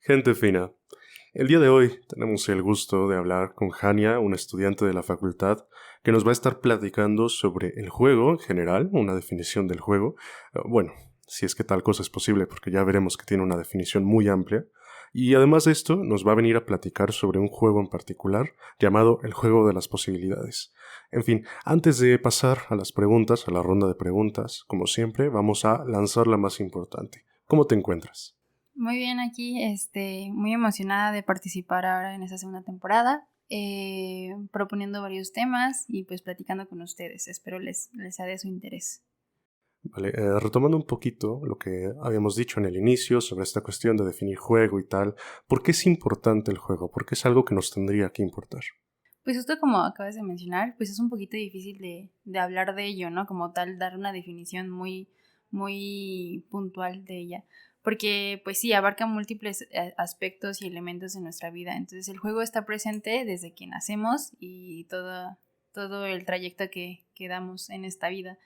Gente fina, el día de hoy tenemos el gusto de hablar con Hania, una estudiante de la facultad, que nos va a estar platicando sobre el juego en general, una definición del juego. Bueno, si es que tal cosa es posible, porque ya veremos que tiene una definición muy amplia. Y además de esto, nos va a venir a platicar sobre un juego en particular llamado el juego de las posibilidades. En fin, antes de pasar a las preguntas, a la ronda de preguntas, como siempre, vamos a lanzar la más importante. ¿Cómo te encuentras? Muy bien, aquí muy emocionada de participar ahora en esta segunda temporada, proponiendo varios temas y pues platicando con ustedes. Espero les sea de su interés. Vale, retomando un poquito lo que habíamos dicho en el inicio sobre esta cuestión de definir juego y tal, ¿por qué es importante el juego? ¿Por qué es algo que nos tendría que importar? Pues justo como acabas de mencionar, pues es un poquito difícil de hablar de ello, ¿no? Como tal, dar una definición muy puntual de ella. Porque, pues sí, abarca múltiples aspectos y elementos de nuestra vida. Entonces, el juego está presente desde que nacemos y todo el trayecto que damos en esta vida.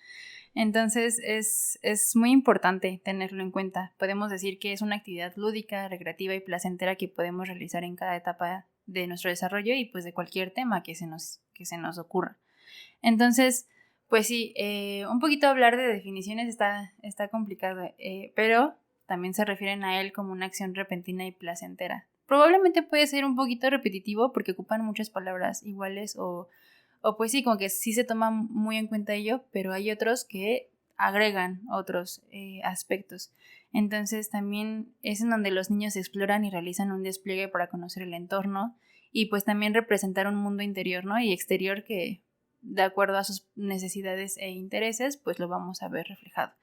Entonces es muy importante tenerlo en cuenta. Podemos decir que es una actividad lúdica, recreativa y placentera que podemos realizar en cada etapa de nuestro desarrollo y pues de cualquier tema que se nos ocurra. Entonces, pues sí, un poquito hablar de definiciones está complicado, pero también se refieren a él como una acción repentina y placentera. Probablemente puede ser un poquito repetitivo porque ocupan muchas palabras iguales o pues sí, como que sí se toma muy en cuenta ello, pero hay otros que agregan otros aspectos. Entonces también es en donde los niños exploran y realizan un despliegue para conocer el entorno y pues también representar un mundo interior, ¿no? Y exterior que de acuerdo a sus necesidades e intereses, pues lo vamos a ver reflejado.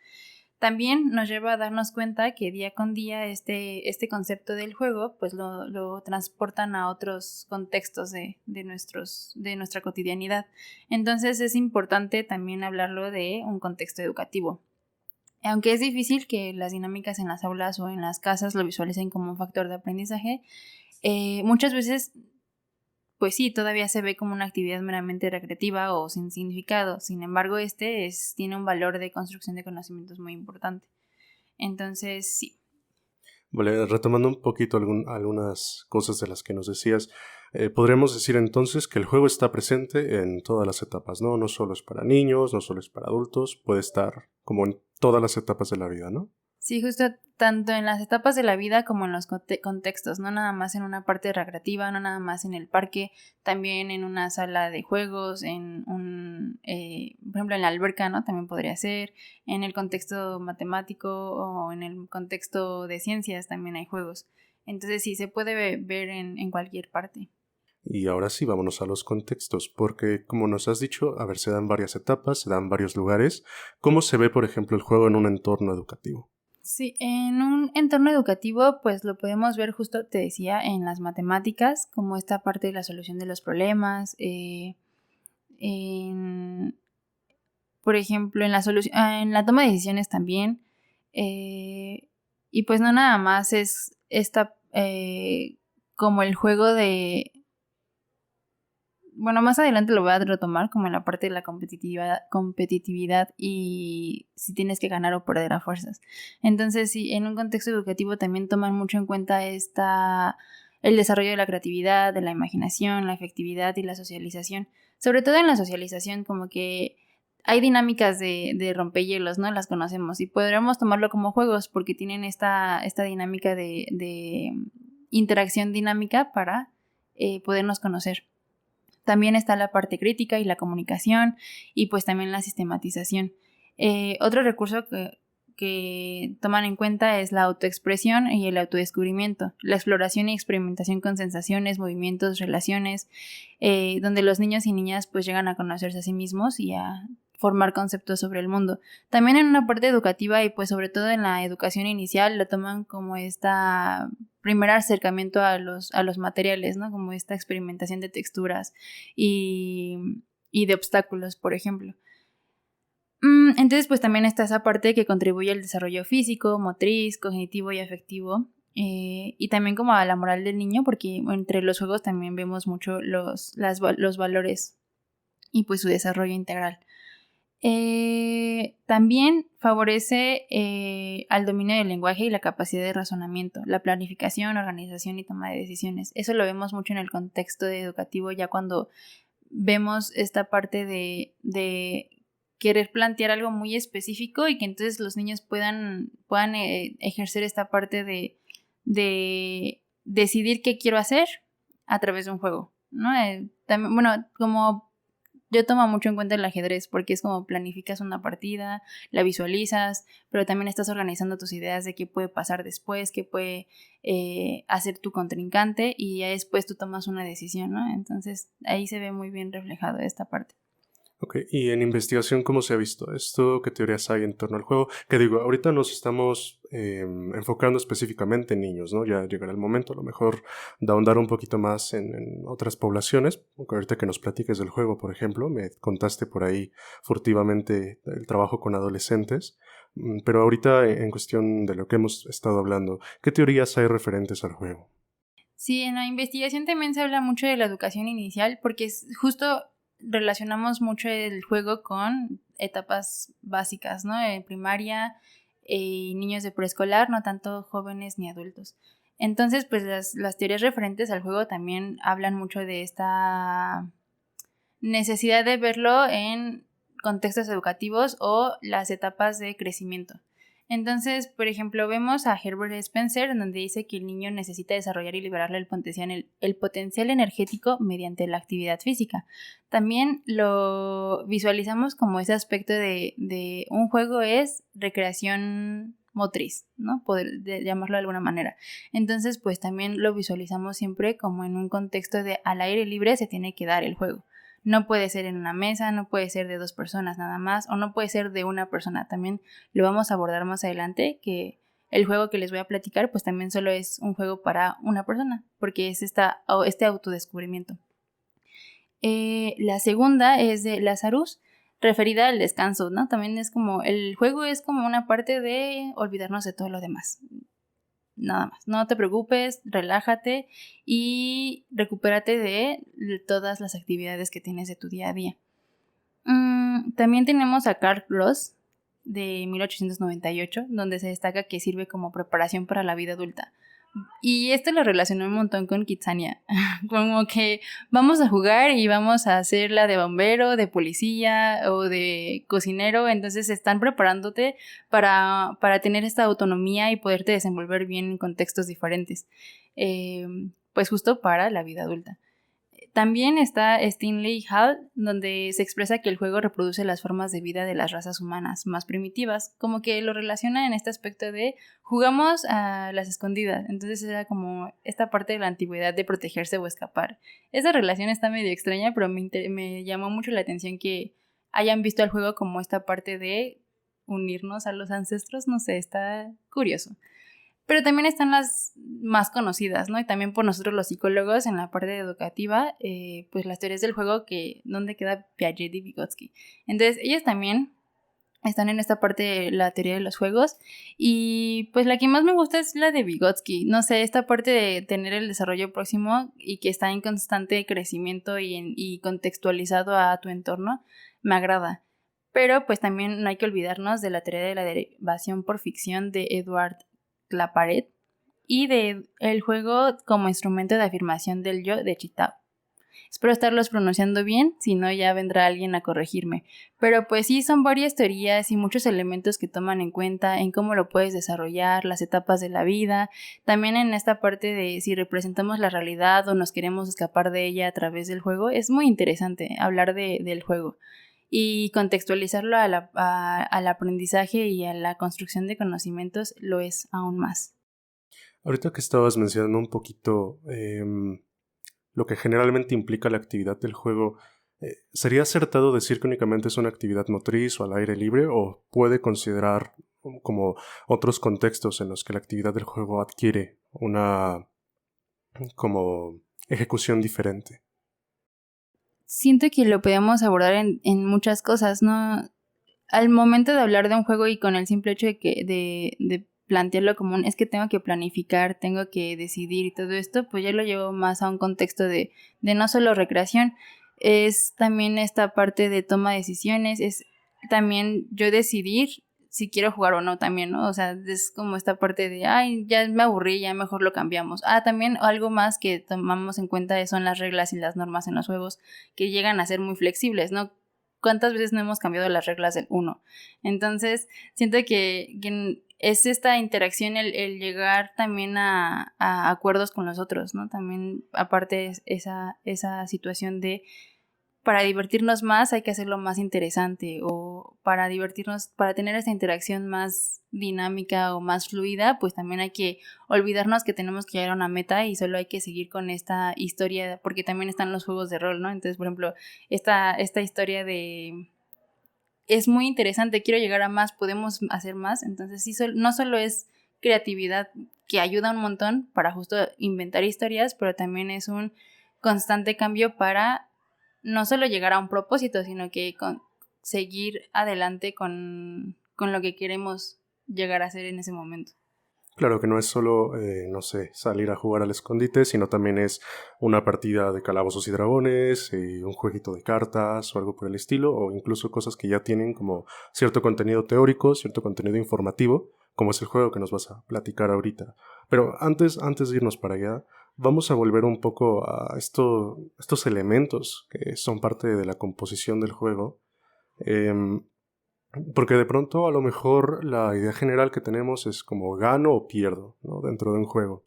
También nos lleva a darnos cuenta que día con día este concepto del juego pues lo transportan a otros contextos de nuestra cotidianidad. Entonces es importante también hablarlo de un contexto educativo. Aunque es difícil que las dinámicas en las aulas o en las casas lo visualicen como un factor de aprendizaje, muchas veces pues sí, todavía se ve como una actividad meramente recreativa o sin significado. Sin embargo, tiene un valor de construcción de conocimientos muy importante. Entonces, sí. Vale, retomando un poquito algunas cosas de las que nos decías, podríamos decir entonces que el juego está presente en todas las etapas, ¿no? No solo es para niños, no solo es para adultos, puede estar como en todas las etapas de la vida, ¿no? Sí, justo tanto en las etapas de la vida como en los contextos, no nada más en una parte recreativa, no nada más en el parque, también en una sala de juegos, por ejemplo, en la alberca, ¿no? También podría ser, en el contexto matemático o en el contexto de ciencias también hay juegos. Entonces sí, se puede ver en cualquier parte. Y ahora sí, vámonos a los contextos, porque como nos has dicho, a ver, se dan varias etapas, se dan varios lugares. ¿Cómo se ve, por ejemplo, el juego en un entorno educativo? Sí, en un entorno educativo, pues lo podemos ver justo, te decía, en las matemáticas, como esta parte de la solución de los problemas, en, por ejemplo, en la toma de decisiones también, y pues no nada más es esta, como el juego de, bueno, más adelante lo voy a retomar como en la parte de la competitividad y si tienes que ganar o perder a fuerzas. Entonces, sí, en un contexto educativo también toman mucho en cuenta el desarrollo de la creatividad, de la imaginación, la efectividad y la socialización. Sobre todo en la socialización, como que hay dinámicas de rompehielos, ¿no? Las conocemos y podríamos tomarlo como juegos porque tienen esta dinámica de interacción dinámica para podernos conocer. También está la parte crítica y la comunicación y pues también la sistematización. Otro recurso que toman en cuenta es la autoexpresión y el autodescubrimiento, la exploración y experimentación con sensaciones, movimientos, relaciones, donde los niños y niñas pues llegan a conocerse a sí mismos y a formar conceptos sobre el mundo. También en una parte educativa y pues sobre todo en la educación inicial lo toman como esta primer acercamiento a los materiales, ¿no? Como esta experimentación de texturas y de obstáculos, por ejemplo. Entonces, pues también está esa parte que contribuye al desarrollo físico, motriz, cognitivo y afectivo. Y también como a la moral del niño, porque entre los juegos también vemos mucho los valores y pues su desarrollo integral. También favorece al dominio del lenguaje y la capacidad de razonamiento, la planificación, organización y toma de decisiones. Eso lo vemos mucho en el contexto educativo, ya cuando vemos esta parte de querer plantear algo muy específico y que entonces los niños puedan ejercer esta parte de decidir qué quiero hacer a través de un juego, ¿no? También, bueno, como yo tomo mucho en cuenta el ajedrez porque es como planificas una partida, la visualizas, pero también estás organizando tus ideas de qué puede pasar después, qué puede hacer tu contrincante y ya después tú tomas una decisión, ¿no? Entonces ahí se ve muy bien reflejado esta parte. Ok, y en investigación, ¿cómo se ha visto esto? ¿Qué teorías hay en torno al juego? Que digo, ahorita nos estamos enfocando específicamente en niños, ¿no? Ya llegará el momento, a lo mejor, de ahondar un poquito más en otras poblaciones. Ahorita que nos platiques del juego, por ejemplo, me contaste por ahí furtivamente el trabajo con adolescentes. Pero ahorita, en cuestión de lo que hemos estado hablando, ¿qué teorías hay referentes al juego? Sí, en la investigación también se habla mucho de la educación inicial porque justo relacionamos mucho el juego con etapas básicas, ¿no? Primaria y niños de preescolar, no tanto jóvenes ni adultos. Entonces, pues las teorías referentes al juego también hablan mucho de esta necesidad de verlo en contextos educativos o las etapas de crecimiento. Entonces, por ejemplo, vemos a Herbert Spencer, en donde dice que el niño necesita desarrollar y liberarle el potencial energético mediante la actividad física. También lo visualizamos como ese aspecto de un juego es recreación motriz, ¿no? Poder llamarlo de alguna manera. Entonces, pues también lo visualizamos siempre como en un contexto de al aire libre se tiene que dar el juego. No puede ser en una mesa, no puede ser de 2 personas nada más, o no puede ser de una persona. También lo vamos a abordar más adelante, que el juego que les voy a platicar, pues también solo es un juego para una persona, porque es este autodescubrimiento. La segunda es de Lazarus, referida al descanso, ¿no? También es como, el juego es como una parte de olvidarnos de todo lo demás. Nada más, no te preocupes, relájate y recupérate de todas las actividades que tienes de tu día a día. También tenemos a Karl Gross de 1898, donde se destaca que sirve como preparación para la vida adulta. Y esto lo relacionó un montón con Kitsania. Como que vamos a jugar y vamos a hacer la de bombero, de policía o de cocinero. Entonces están preparándote para tener esta autonomía y poderte desenvolver bien en contextos diferentes. Pues justo para la vida adulta. También está Stanley Hall, donde se expresa que el juego reproduce las formas de vida de las razas humanas más primitivas, como que lo relaciona en este aspecto de jugamos a las escondidas, entonces era como esta parte de la antigüedad de protegerse o escapar. Esa relación está medio extraña, pero me llamó mucho la atención que hayan visto el juego como esta parte de unirnos a los ancestros, no sé, está curioso. Pero también están las más conocidas, ¿no? Y también por nosotros los psicólogos en la parte educativa, pues las teorías del juego que dónde queda Piaget y Vygotsky. Entonces ellos también están en esta parte de la teoría de los juegos y pues la que más me gusta es la de Vygotsky. No sé, esta parte de tener el desarrollo próximo y que está en constante crecimiento y contextualizado a tu entorno, me agrada. Pero pues también no hay que olvidarnos de la teoría de la derivación por ficción de Edward Claparède y de el juego como instrumento de afirmación del yo de Chitao. Espero estarlos pronunciando bien, si no ya vendrá alguien a corregirme. Pero pues sí, son varias teorías y muchos elementos que toman en cuenta en cómo lo puedes desarrollar, las etapas de la vida, también en esta parte de si representamos la realidad o nos queremos escapar de ella a través del juego. Es muy interesante hablar del juego y contextualizarlo al aprendizaje y a la construcción de conocimientos lo es aún más. Ahorita que estabas mencionando un poquito lo que generalmente implica la actividad del juego, ¿sería acertado decir que únicamente es una actividad motriz o al aire libre o puede considerar como otros contextos en los que la actividad del juego adquiere una como ejecución diferente? Siento que lo podemos abordar en muchas cosas, ¿no? Al momento de hablar de un juego y con el simple hecho de plantearlo como es que tengo que planificar, tengo que decidir y todo esto, pues ya lo llevo más a un contexto de no solo recreación, es también esta parte de toma de decisiones, es también yo decidir si quiero jugar o no también, ¿no? O sea, es como esta parte de, ay, ya me aburrí, ya mejor lo cambiamos. También algo más que tomamos en cuenta son las reglas y las normas en los juegos, que llegan a ser muy flexibles, ¿no? ¿Cuántas veces no hemos cambiado las reglas del uno? Entonces, siento que es esta interacción el llegar también a acuerdos con los otros, ¿no? También, aparte, esa situación de para divertirnos más hay que hacerlo más interesante, o para divertirnos, para tener esta interacción más dinámica o más fluida, pues también hay que olvidarnos que tenemos que llegar a una meta y solo hay que seguir con esta historia, porque también están los juegos de rol, ¿no? Entonces, por ejemplo, esta historia de es muy interesante, quiero llegar a más, podemos hacer más, entonces sí, no solo es creatividad que ayuda un montón para justo inventar historias, pero también es un constante cambio para no solo llegar a un propósito, sino que seguir adelante con lo que queremos llegar a hacer en ese momento. Claro que no es solo, no sé, salir a jugar al escondite, sino también es una partida de calabozos y dragones, un jueguito de cartas o algo por el estilo, o incluso cosas que ya tienen como cierto contenido teórico, cierto contenido informativo, como es el juego que nos vas a platicar ahorita. Pero antes de irnos para allá, vamos a volver un poco a estos elementos que son parte de la composición del juego. Porque de pronto a lo mejor la idea general que tenemos es como gano o pierdo, ¿no? Dentro de un juego.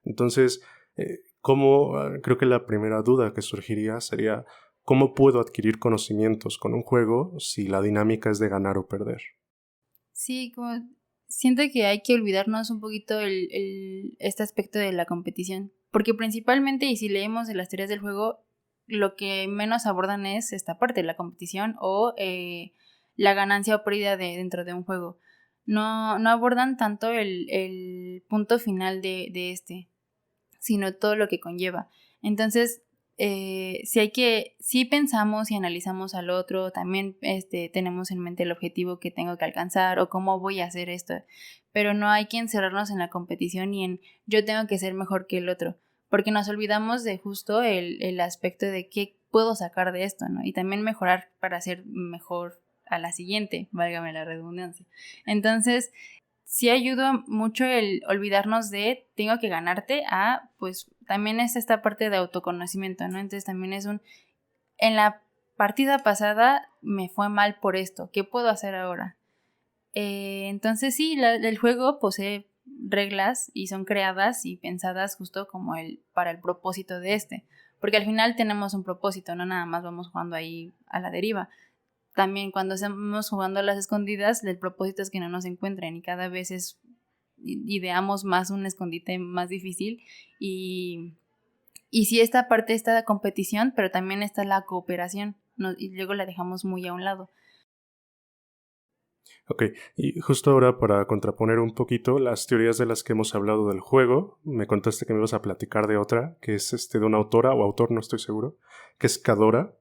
Entonces, creo que la primera duda que surgiría sería ¿cómo puedo adquirir conocimientos con un juego si la dinámica es de ganar o perder? Sí, como siento que hay que olvidarnos un poquito este aspecto de la competición, porque principalmente, y si leemos de las teorías del juego, lo que menos abordan es esta parte, la competición o la ganancia o pérdida dentro de un juego. No abordan tanto el punto final de este, sino todo lo que conlleva. Entonces, si pensamos y analizamos al otro, también tenemos en mente el objetivo que tengo que alcanzar o cómo voy a hacer esto, pero no hay que encerrarnos en la competición y en yo tengo que ser mejor que el otro, porque nos olvidamos de justo el aspecto de qué puedo sacar de esto, ¿no? Y también mejorar para ser mejor a la siguiente, válgame la redundancia. Entonces, sí ayuda mucho el olvidarnos de tengo que ganarte pues también es esta parte de autoconocimiento, ¿no? Entonces también en la partida pasada me fue mal por esto, ¿qué puedo hacer ahora? Entonces sí, el juego posee reglas y son creadas y pensadas justo como para el propósito de porque al final tenemos un propósito, no nada más vamos jugando ahí a la deriva. También cuando estamos jugando a las escondidas, el propósito es que no nos encuentren y cada vez ideamos más un escondite más difícil y sí esta parte está la competición, pero también está la cooperación, ¿no? Y luego la dejamos muy a un lado. Ok, y justo ahora para contraponer un poquito las teorías de las que hemos hablado del juego, me contaste que me ibas a platicar de otra, que es de una autora o autor, no estoy seguro, que es Cadora.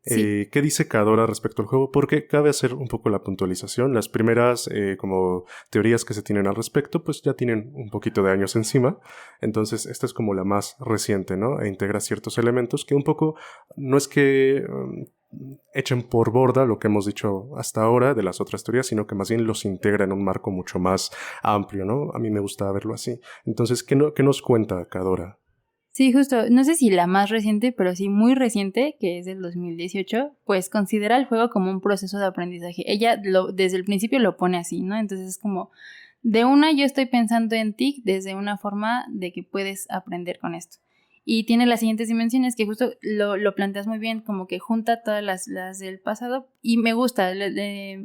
Sí. ¿Qué dice Cadora respecto al juego? Porque cabe hacer un poco la puntualización. Las primeras como teorías que se tienen al respecto, pues ya tienen un poquito de años encima. Entonces, esta es como la más reciente, ¿no? E integra ciertos elementos que un poco no es que echen por borda lo que hemos dicho hasta ahora de las otras teorías, sino que más bien los integra en un marco mucho más amplio, ¿no? A mí me gusta verlo así. Entonces, ¿qué nos cuenta Cadora? Sí, justo, no sé si la más reciente, pero sí muy reciente, que es del 2018, pues considera el juego como un proceso de aprendizaje. Ella desde el principio lo pone así, ¿no? Entonces es como, de una yo estoy pensando en ti desde una forma de que puedes aprender con esto. Y tiene las siguientes dimensiones que justo lo planteas muy bien, como que junta todas las del pasado y me gusta,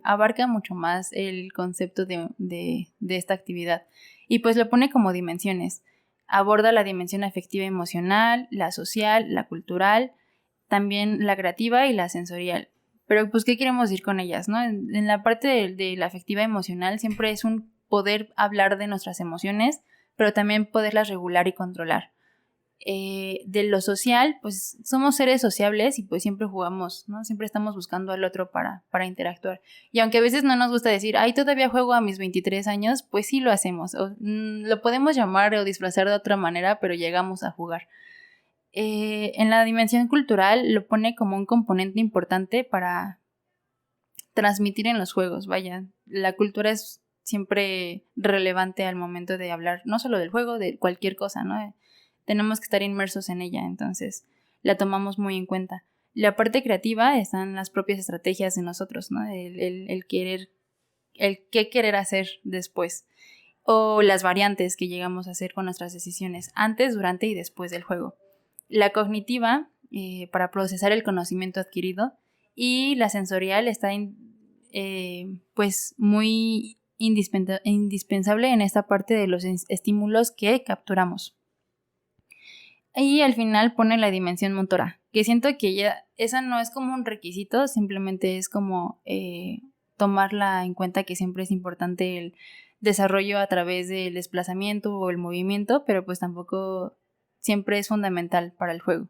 abarca mucho más el concepto de esta actividad. Y pues lo pone como dimensiones. Aborda la dimensión afectiva y emocional, la social, la cultural, también la creativa y la sensorial. Pero pues, ¿qué queremos decir con ellas, no? En la parte de la afectiva emocional siempre es un poder hablar de nuestras emociones, pero también poderlas regular y controlar. De lo social, pues somos seres sociables y pues siempre jugamos, ¿no? Siempre estamos buscando al otro para interactuar. Y aunque a veces no nos gusta decir, ay, todavía juego a mis 23 años, pues sí lo hacemos. Lo podemos llamar o disfrazar de otra manera, pero llegamos a jugar. En la dimensión cultural lo pone como un componente importante transmitir en los juegos. Vaya, la cultura es siempre relevante al momento de hablar, no solo del juego, de cualquier cosa, ¿no? Tenemos que estar inmersos en ella, entonces la tomamos muy en cuenta. La parte creativa están las propias estrategias de nosotros, ¿no? El qué querer hacer después. O las variantes que llegamos a hacer con nuestras decisiones antes, durante y después del juego. La cognitiva, para procesar el conocimiento adquirido, y la sensorial está pues muy indispensable en esta parte de los estímulos que capturamos. Y al final pone la dimensión motora, que siento que ya esa no es como un requisito, simplemente es como tomarla en cuenta, que siempre es importante el desarrollo a través del desplazamiento o el movimiento, pero pues tampoco siempre es fundamental para el juego.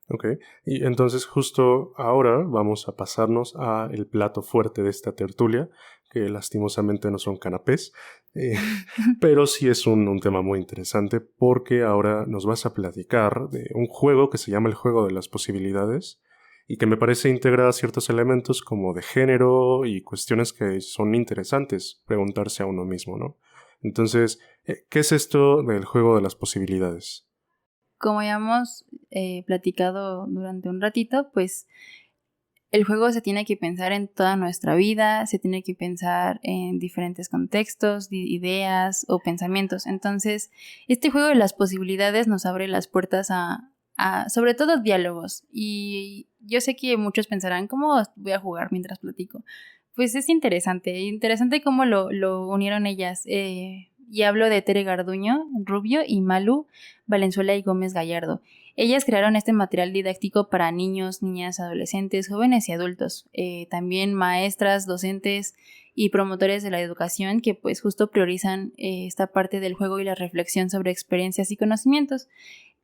Ok, y entonces justo ahora vamos a pasarnos al plato fuerte de esta tertulia, que lastimosamente no son canapés, pero sí es un tema muy interesante porque ahora nos vas a platicar de un juego que se llama el juego de las posibilidades y que me parece integra ciertos elementos como de género y cuestiones que son interesantes preguntarse a uno mismo, ¿no? Entonces, ¿qué es esto del juego de las posibilidades? Como ya hemos platicado durante un ratito, pues el juego se tiene que pensar en toda nuestra vida, se tiene que pensar en diferentes contextos, ideas o pensamientos. Entonces, este juego de las posibilidades nos abre las puertas a sobre todo diálogos. Y yo sé que muchos pensarán, ¿cómo voy a jugar mientras platico? Pues es interesante cómo lo unieron ellas. Y hablo de Tere Garduño Rubio y Malu Valenzuela y Gómez Gallardo. Ellas crearon este material didáctico para niños, niñas, adolescentes, jóvenes y adultos. También maestras, docentes y promotores de la educación que pues justo priorizan esta parte del juego y la reflexión sobre experiencias y conocimientos.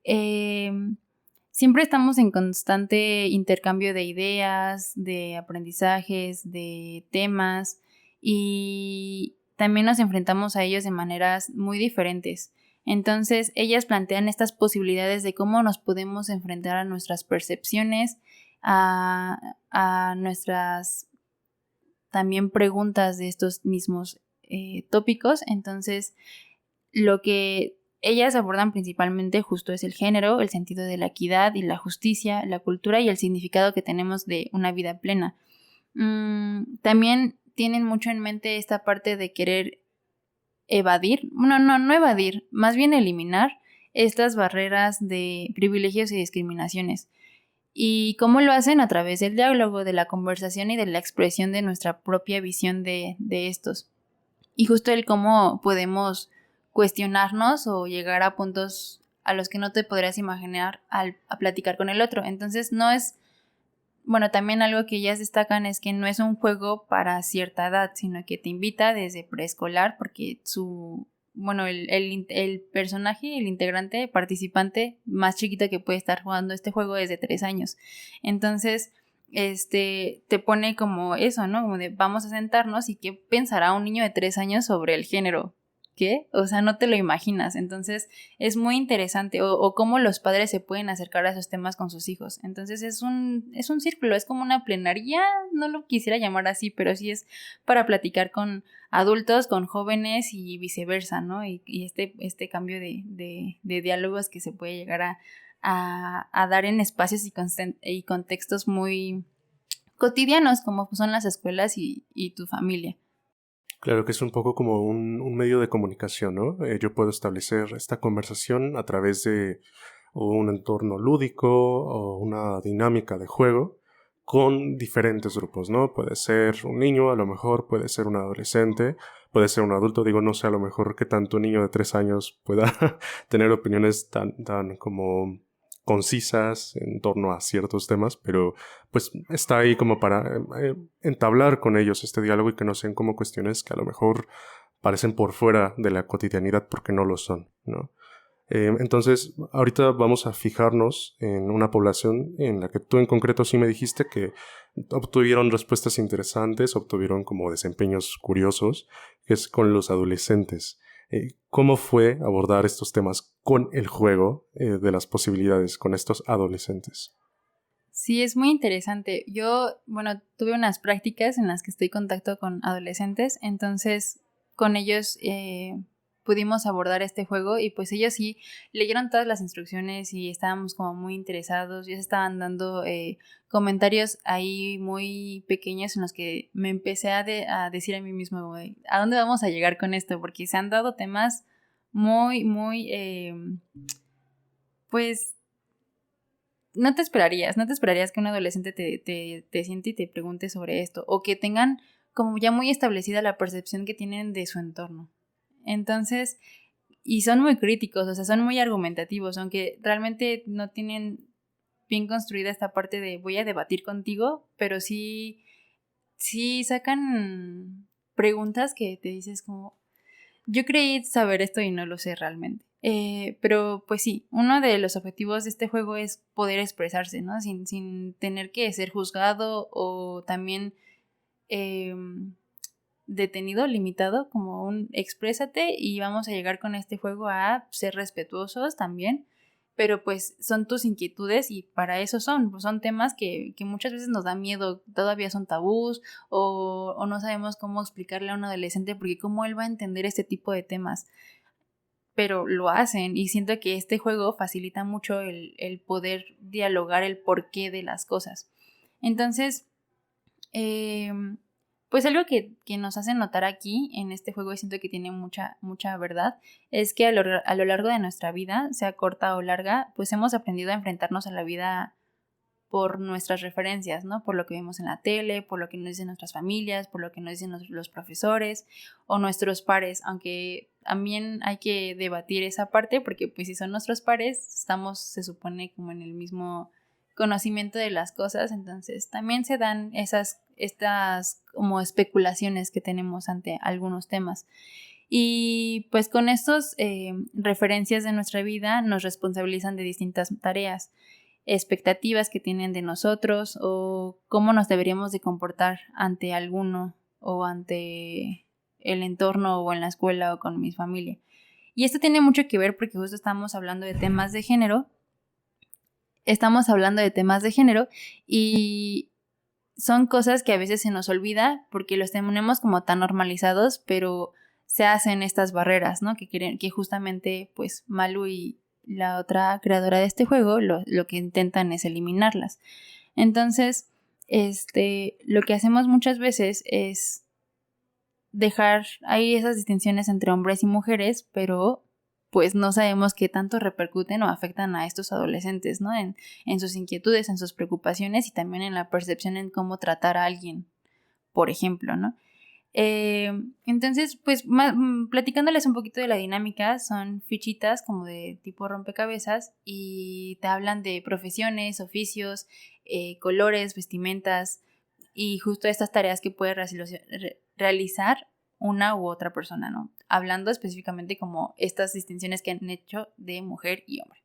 Siempre estamos en constante intercambio de ideas, de aprendizajes, de temas, y también nos enfrentamos a ellos de maneras muy diferentes. Entonces, ellas plantean estas posibilidades de cómo nos podemos enfrentar a nuestras percepciones, a nuestras también preguntas de estos mismos tópicos. Entonces, lo que ellas abordan principalmente justo es el género, el sentido de la equidad y la justicia, la cultura y el significado que tenemos de una vida plena. También tienen mucho en mente esta parte de querer evadir, no evadir, más bien eliminar estas barreras de privilegios y discriminaciones. ¿Y cómo lo hacen? A través del diálogo, de la conversación y de la expresión de nuestra propia visión de estos. Y justo el cómo podemos cuestionarnos o llegar a puntos a los que no te podrías imaginar a platicar con el otro. Entonces no es, bueno, también algo que ellas destacan es que no es un juego para cierta edad, sino que te invita desde preescolar, porque el personaje, el integrante, participante más chiquito que puede estar jugando este juego es de 3 años. Entonces, te pone como eso, ¿no? Como de vamos a sentarnos y qué pensará un niño de 3 años sobre el género. ¿Qué? O sea, no te lo imaginas. Entonces, es muy interesante. O cómo los padres se pueden acercar a esos temas con sus hijos. Entonces, es un círculo, es como una plenaria. No lo quisiera llamar así, pero sí es para platicar con adultos, con jóvenes y viceversa, ¿no? Y este cambio de diálogos que se puede llegar a dar en espacios y contextos muy cotidianos, como son las escuelas y tu familia. Claro que es un poco como un medio de comunicación, ¿no? Yo puedo establecer esta conversación a través de un entorno lúdico o una dinámica de juego con diferentes grupos, ¿no? Puede ser un niño, a lo mejor puede ser un adolescente, puede ser un adulto, digo, no sé, a lo mejor que tanto un niño de 3 años pueda tener opiniones tan como concisas en torno a ciertos temas, pero pues está ahí como para entablar con ellos este diálogo y que no sean como cuestiones que a lo mejor parecen por fuera de la cotidianidad porque no lo son, ¿no? Entonces, ahorita vamos a fijarnos en una población en la que tú en concreto sí me dijiste que obtuvieron respuestas interesantes, obtuvieron como desempeños curiosos, que es con los adolescentes. ¿Cómo fue abordar estos temas con el juego de las posibilidades con estos adolescentes? Sí, es muy interesante. Yo, bueno, tuve unas prácticas en las que estoy en contacto con adolescentes, entonces con ellos pudimos abordar este juego y pues ellos sí leyeron todas las instrucciones y estábamos como muy interesados. Ellos estaban dando comentarios ahí muy pequeños en los que me empecé a decir a mí mismo, güey, ¿a dónde vamos a llegar con esto? Porque se han dado temas muy, pues no te esperarías que un adolescente te siente y te pregunte sobre esto, o que tengan como ya muy establecida la percepción que tienen de su entorno. Entonces, y son muy críticos, o sea, son muy argumentativos, aunque realmente no tienen bien construida esta parte de voy a debatir contigo, pero sí sacan preguntas que te dices como, yo creí saber esto y no lo sé realmente. Pero pues sí, uno de los objetivos de este juego es poder expresarse, ¿no? Sin tener que ser juzgado o también eh, detenido, limitado, como un exprésate y vamos a llegar con este juego a ser respetuosos también. Pero pues son tus inquietudes y para eso son, pues son temas que muchas veces nos da miedo, todavía son tabús o no sabemos cómo explicarle a un adolescente porque cómo él va a entender este tipo de temas, pero lo hacen y siento que este juego facilita mucho el poder dialogar el porqué de las cosas. Entonces, eh, pues algo que nos hace notar aquí en este juego y siento que tiene mucha verdad es que a lo largo de nuestra vida, sea corta o larga, pues hemos aprendido a enfrentarnos a la vida por nuestras referencias, ¿no? Por lo que vemos en la tele, por lo que nos dicen nuestras familias, por lo que nos dicen los profesores o nuestros pares, aunque también hay que debatir esa parte porque pues si son nuestros pares, estamos, se supone, como en el mismo conocimiento de las cosas, entonces también se dan estas como especulaciones que tenemos ante algunos temas. Y pues con estos referencias de nuestra vida nos responsabilizan de distintas tareas, expectativas que tienen de nosotros o cómo nos deberíamos de comportar ante alguno o ante el entorno o en la escuela o con mi familia. Y esto tiene mucho que ver porque justo estamos hablando de temas de género. Estamos hablando de temas de género y son cosas que a veces se nos olvida porque los tenemos como tan normalizados, pero se hacen estas barreras, ¿no? Que justamente pues Malu y la otra creadora de este juego lo que intentan es eliminarlas. Entonces, lo que hacemos muchas veces es dejar ahí esas distinciones entre hombres y mujeres, pero pues no sabemos qué tanto repercuten o afectan a estos adolescentes, ¿no? En sus inquietudes, en sus preocupaciones y también en la percepción en cómo tratar a alguien, por ejemplo, ¿no? Entonces, pues platicándoles un poquito de la dinámica, son fichitas como de tipo rompecabezas y te hablan de profesiones, oficios, colores, vestimentas y justo estas tareas que puede realizar una u otra persona, ¿no? Hablando específicamente como estas distinciones que han hecho de mujer y hombre.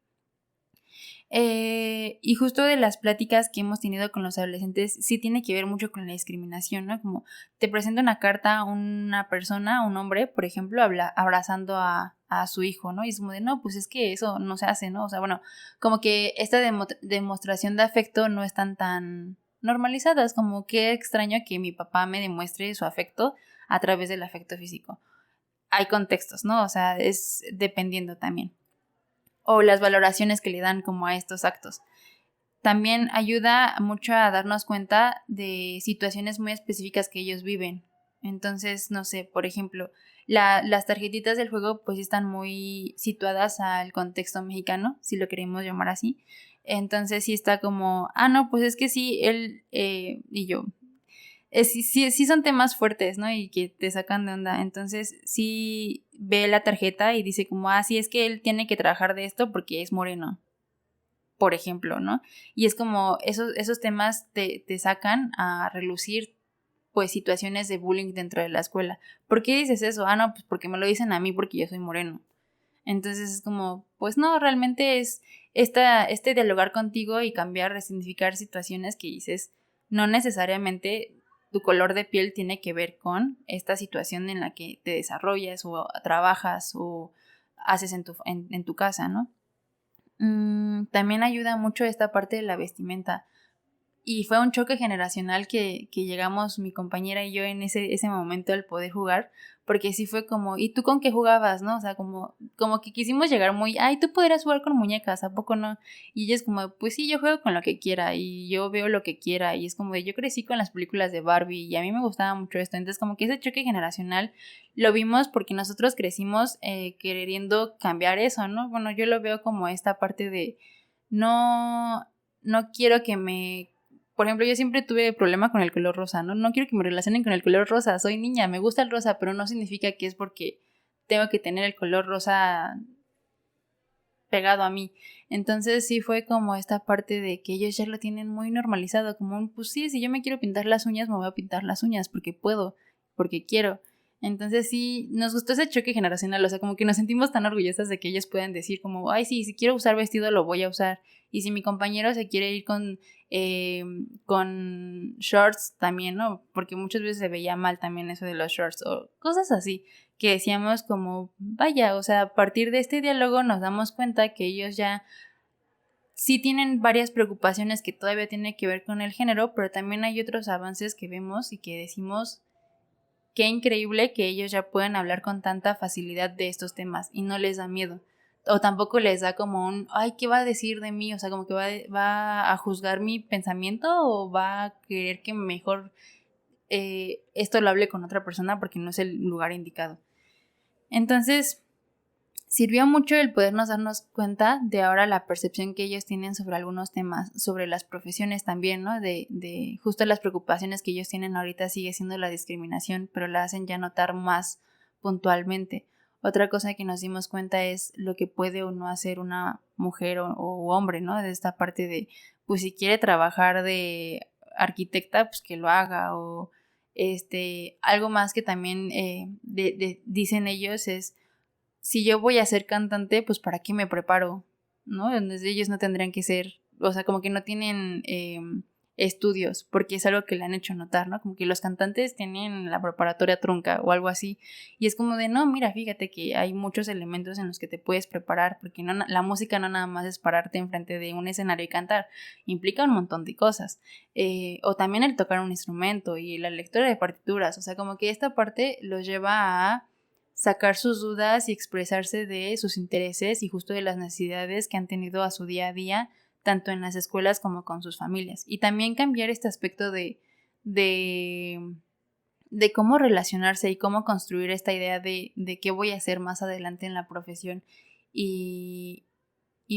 Y justo de las pláticas que hemos tenido con los adolescentes, sí tiene que ver mucho con la discriminación, ¿no? Como te presenta una carta a una persona, un hombre, por ejemplo, abrazando a su hijo, ¿no? Y es como de, no, pues es que eso no se hace, ¿no? O sea, bueno, como que esta demostración de afecto no es tan normalizada, es como que extraño que mi papá me demuestre su afecto a través del afecto físico. Hay contextos, ¿no? O sea, es dependiendo también o las valoraciones que le dan como a estos actos. También ayuda mucho a darnos cuenta de situaciones muy específicas que ellos viven. Entonces, no sé, por ejemplo, las tarjetitas del juego pues están muy situadas al contexto mexicano, si lo queremos llamar así. Entonces sí está como, no, pues es que sí, él y yo, sí son temas fuertes, ¿no? Y que te sacan de onda. Entonces, sí ve la tarjeta y dice como, sí, es que él tiene que trabajar de esto porque es moreno, por ejemplo, ¿no? Y es como, esos temas te sacan a relucir, pues, situaciones de bullying dentro de la escuela. ¿Por qué dices eso? No, pues porque me lo dicen a mí porque yo soy moreno. Entonces es como, pues no, realmente es este dialogar contigo y cambiar, resignificar situaciones que dices, no necesariamente tu color de piel tiene que ver con esta situación en la que te desarrollas o trabajas o haces en tu casa, ¿no? También ayuda mucho esta parte de la vestimenta, Y fue un choque generacional que llegamos mi compañera y yo en ese momento al poder jugar, porque sí fue como, ¿y tú con qué jugabas, no? O sea, como que quisimos llegar muy, ay, tú podrías jugar con muñecas, ¿a poco no? Y ella es como, pues sí, yo juego con lo que quiera y yo veo lo que quiera, y es como de, yo crecí con las películas de Barbie y a mí me gustaba mucho esto, entonces como que ese choque generacional lo vimos porque nosotros crecimos queriendo cambiar eso, ¿no? Bueno, yo lo veo como esta parte de, no, no quiero que me... Por ejemplo, yo siempre tuve problema con el color rosa, ¿no? No quiero que me relacionen con el color rosa. Soy niña, me gusta el rosa, pero no significa que es porque tengo que tener el color rosa pegado a mí. Entonces sí fue como esta parte de que ellos ya lo tienen muy normalizado, como un, pues sí, si yo me quiero pintar las uñas, me voy a pintar las uñas porque puedo, porque quiero. Entonces sí, nos gustó ese choque generacional, o sea, como que nos sentimos tan orgullosas de que ellos puedan decir como, ay, sí, si quiero usar vestido lo voy a usar. Y si mi compañero se quiere ir con shorts también, ¿no? Porque muchas veces se veía mal también eso de los shorts o cosas así que decíamos como, vaya, o sea, a partir de este diálogo nos damos cuenta que ellos ya sí tienen varias preocupaciones que todavía tienen que ver con el género, pero también hay otros avances que vemos y que decimos, qué increíble que ellos ya pueden hablar con tanta facilidad de estos temas y no les da miedo. O tampoco les da como un, ay, ¿qué va a decir de mí? O sea, como que va a juzgar mi pensamiento o va a querer que mejor esto lo hable con otra persona porque no es el lugar indicado. Entonces, sirvió mucho el podernos darnos cuenta de ahora la percepción que ellos tienen sobre algunos temas, sobre las profesiones también, ¿no? De justo las preocupaciones que ellos tienen ahorita sigue siendo la discriminación, pero la hacen ya notar más puntualmente. Otra cosa que nos dimos cuenta es lo que puede o no hacer una mujer o hombre, ¿no? De esta parte de, pues si quiere trabajar de arquitecta, pues que lo haga, o algo más que también dicen ellos es, si yo voy a ser cantante, pues ¿para qué me preparo? ¿No? Entonces ellos no tendrían que ser, o sea, como que no tienen estudios, porque es algo que le han hecho notar, ¿no? Como que los cantantes tienen la preparatoria trunca o algo así. Y es como de, no, mira, fíjate que hay muchos elementos en los que te puedes preparar, porque no, la música no nada más es pararte enfrente de un escenario y cantar, implica un montón de cosas. O también el tocar un instrumento y la lectura de partituras, o sea, como que esta parte los lleva a sacar sus dudas y expresarse de sus intereses y justo de las necesidades que han tenido a su día a día, tanto en las escuelas como con sus familias. Y también cambiar este aspecto de, de cómo relacionarse y cómo construir esta idea de qué voy a hacer más adelante en la profesión. Y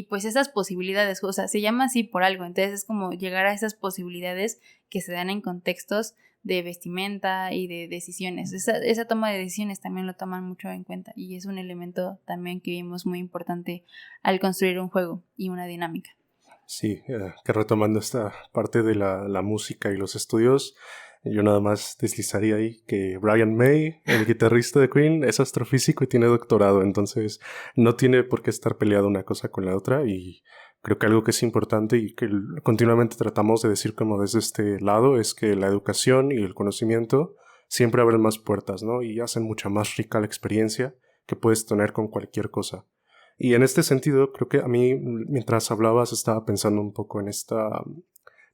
pues esas posibilidades, o sea, se llama así por algo, entonces es como llegar a esas posibilidades que se dan en contextos de vestimenta y de decisiones. Esa toma de decisiones también lo toman mucho en cuenta y es un elemento también que vimos muy importante al construir un juego y una dinámica. Sí, que retomando esta parte de la música y los estudios, yo nada más deslizaría ahí que Brian May, el guitarrista de Queen, es astrofísico y tiene doctorado, entonces no tiene por qué estar peleada una cosa con la otra, y creo que algo que es importante y que continuamente tratamos de decir como desde este lado es que la educación y el conocimiento siempre abren más puertas, ¿no? Y hacen mucha más rica la experiencia que puedes tener con cualquier cosa. Y en este sentido, creo que a mí, mientras hablabas, estaba pensando un poco en esta...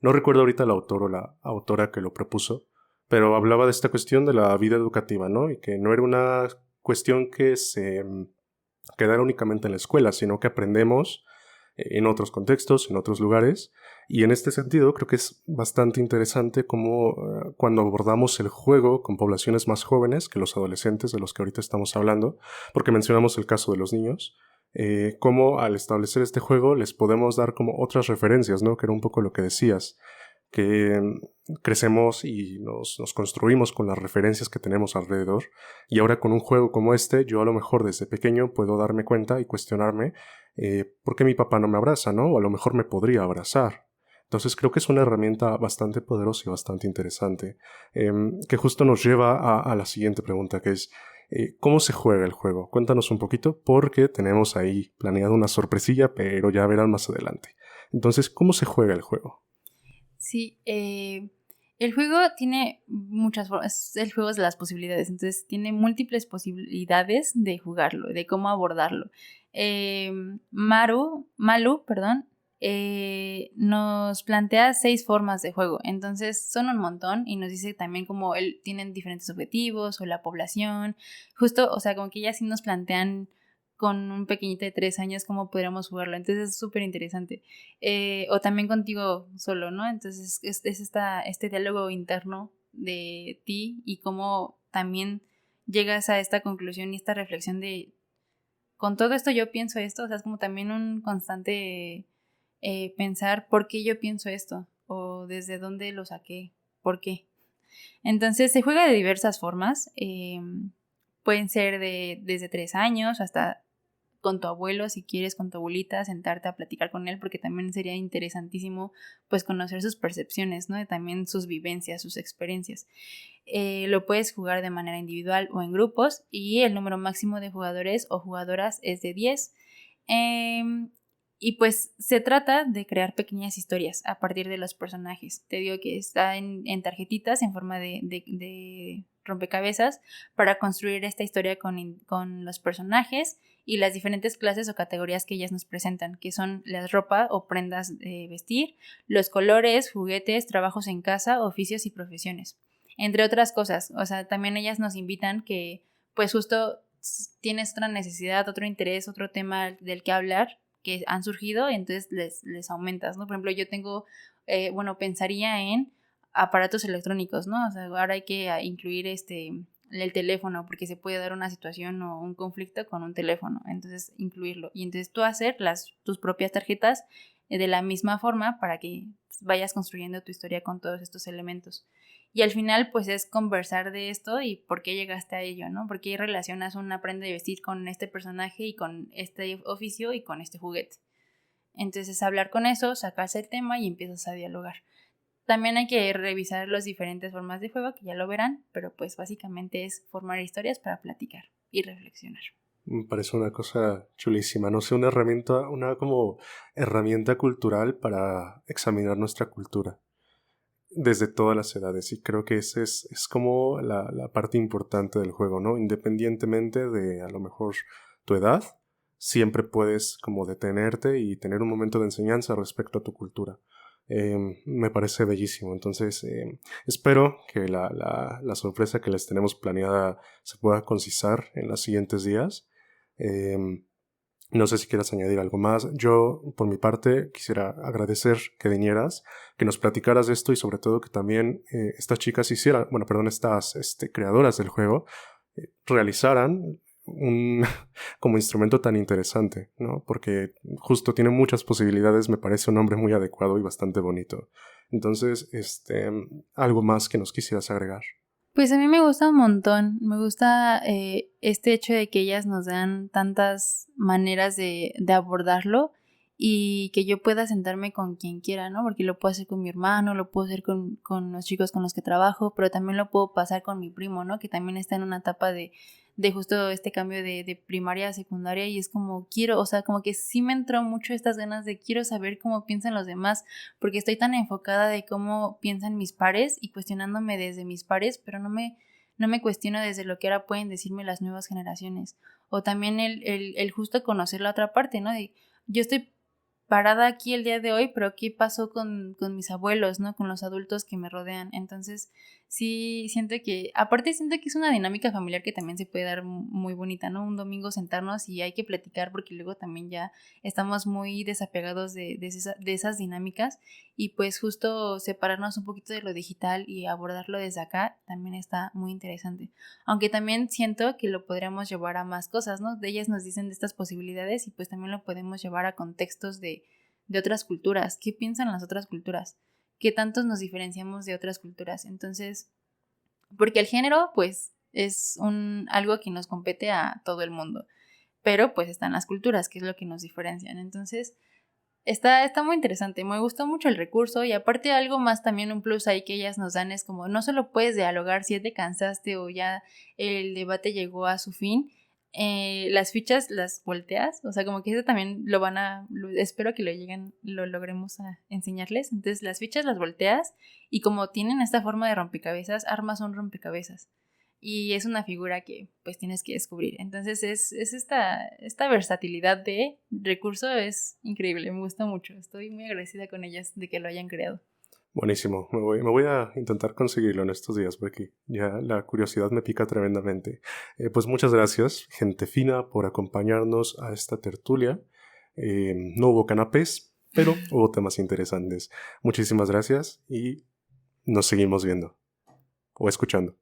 No recuerdo ahorita el autor o la autora que lo propuso, pero hablaba de esta cuestión de la vida educativa, ¿no? Y que no era una cuestión que se quedara únicamente en la escuela, sino que aprendemos en otros contextos, en otros lugares. Y en este sentido, creo que es bastante interesante cómo cuando abordamos el juego con poblaciones más jóvenes que los adolescentes de los que ahorita estamos hablando, porque mencionamos el caso de los niños, cómo al establecer este juego les podemos dar como otras referencias, ¿no? Que era un poco lo que decías, que crecemos y nos construimos con las referencias que tenemos alrededor, y ahora con un juego como este, yo a lo mejor desde pequeño puedo darme cuenta y cuestionarme por qué mi papá no me abraza, ¿no? O a lo mejor me podría abrazar. Entonces creo que es una herramienta bastante poderosa y bastante interesante, que justo nos lleva a la siguiente pregunta, que es ¿cómo se juega el juego? Cuéntanos un poquito, porque tenemos ahí planeado una sorpresilla, pero ya verán más adelante. Entonces, ¿cómo se juega el juego? Sí, el juego tiene muchas formas, el juego es de las posibilidades, entonces tiene múltiples posibilidades de jugarlo, de cómo abordarlo. Malu, perdón, nos plantea 6 formas de juego. Entonces son un montón y nos dice también como tienen diferentes objetivos o la población. Justo, o sea, como que ya sí nos plantean con un pequeñito de 3 años cómo podríamos jugarlo. Entonces es súper interesante. O también contigo solo, ¿no? Entonces es este diálogo interno de ti y cómo también llegas a esta conclusión y esta reflexión de, con todo esto yo pienso esto, o sea, es como también un constante pensar por qué yo pienso esto o desde dónde lo saqué, por qué. Entonces se juega de diversas formas, pueden ser desde 3 años hasta con tu abuelo, si quieres, con tu abuelita, sentarte a platicar con él, porque también sería interesantísimo pues conocer sus percepciones, ¿no? Y también sus vivencias, sus experiencias. Lo puedes jugar de manera individual o en grupos y el número máximo de jugadores o jugadoras es de 10. Y pues se trata de crear pequeñas historias a partir de los personajes. Te digo que está en tarjetitas en forma de rompecabezas para construir esta historia con los personajes y las diferentes clases o categorías que ellas nos presentan, que son la ropa o prendas de vestir, los colores, juguetes, trabajos en casa, oficios y profesiones, entre otras cosas. O sea, también ellas nos invitan que pues justo tienes otra necesidad, otro interés, otro tema del que hablar, que han surgido, entonces les aumentas, ¿no? Por ejemplo, yo tengo, pensaría en aparatos electrónicos, ¿no? O sea, ahora hay que incluir el teléfono porque se puede dar una situación o un conflicto con un teléfono, entonces incluirlo y entonces tú hacer tus propias tarjetas de la misma forma para que vayas construyendo tu historia con todos estos elementos. Y al final, pues es conversar de esto y por qué llegaste a ello, ¿no? ¿Por qué relacionas una prenda de vestir con este personaje y con este oficio y con este juguete? Entonces, hablar con eso, sacarse el tema y empiezas a dialogar. También hay que revisar las diferentes formas de juego, que ya lo verán, pero pues básicamente es formar historias para platicar y reflexionar. Me parece una cosa chulísima, no sé, una como herramienta cultural para examinar nuestra cultura desde todas las edades, y creo que ese es como la parte importante del juego, ¿no? Independientemente de a lo mejor tu edad, siempre puedes como detenerte y tener un momento de enseñanza respecto a tu cultura. Me parece bellísimo, entonces espero que la sorpresa que les tenemos planeada se pueda concisar en los siguientes días. No sé si quieras añadir algo más. Yo, por mi parte, quisiera agradecer que vinieras, que nos platicaras de esto y sobre todo que también estas chicas estas creadoras del juego realizaran un como instrumento tan interesante, ¿no? Porque justo tiene muchas posibilidades, me parece un nombre muy adecuado y bastante bonito. Entonces, algo más que nos quisieras agregar. Pues a mí me gusta un montón, me gusta este hecho de que ellas nos dan tantas maneras de abordarlo y que yo pueda sentarme con quien quiera, ¿no? Porque lo puedo hacer con mi hermano, lo puedo hacer con los chicos con los que trabajo, pero también lo puedo pasar con mi primo, ¿no? Que también está en una etapa de justo este cambio de primaria a secundaria y es como quiero, o sea, como que sí me entró mucho estas ganas de quiero saber cómo piensan los demás, porque estoy tan enfocada de cómo piensan mis pares y cuestionándome desde mis pares, pero no me cuestiono desde lo que ahora pueden decirme las nuevas generaciones. O también el justo conocer la otra parte, ¿no? De yo estoy parada aquí el día de hoy, pero ¿qué pasó con mis abuelos, ¿no? Con los adultos que me rodean. Entonces, sí, aparte siento que es una dinámica familiar que también se puede dar muy bonita, ¿no? Un domingo sentarnos y hay que platicar porque luego también ya estamos muy desapegados de esas dinámicas y pues justo separarnos un poquito de lo digital y abordarlo desde acá también está muy interesante. Aunque también siento que lo podríamos llevar a más cosas, ¿no? De ellas nos dicen de estas posibilidades y pues también lo podemos llevar a contextos de otras culturas. ¿Qué piensan las otras culturas? ¿Qué tantos nos diferenciamos de otras culturas? Entonces, porque el género pues es algo que nos compete a todo el mundo, pero pues están las culturas, que es lo que nos diferencian. Entonces, está muy interesante, me gustó mucho el recurso y aparte algo más también un plus ahí que ellas nos dan es como no solo puedes dialogar si ya te cansaste o ya el debate llegó a su fin, las fichas las volteas, o sea como que eso también espero que lo logremos a enseñarles, entonces las fichas las volteas y como tienen esta forma de rompecabezas, armas un rompecabezas. y es una figura que pues tienes que descubrir. Entonces es esta versatilidad de recurso es increíble, me gusta mucho. Estoy muy agradecida con ellas de que lo hayan creado. Buenísimo, me voy a intentar conseguirlo en estos días porque ya la curiosidad me pica tremendamente. Pues muchas gracias, gente fina, por acompañarnos a esta tertulia. No hubo canapés, pero hubo temas interesantes. Muchísimas gracias y nos seguimos viendo o escuchando.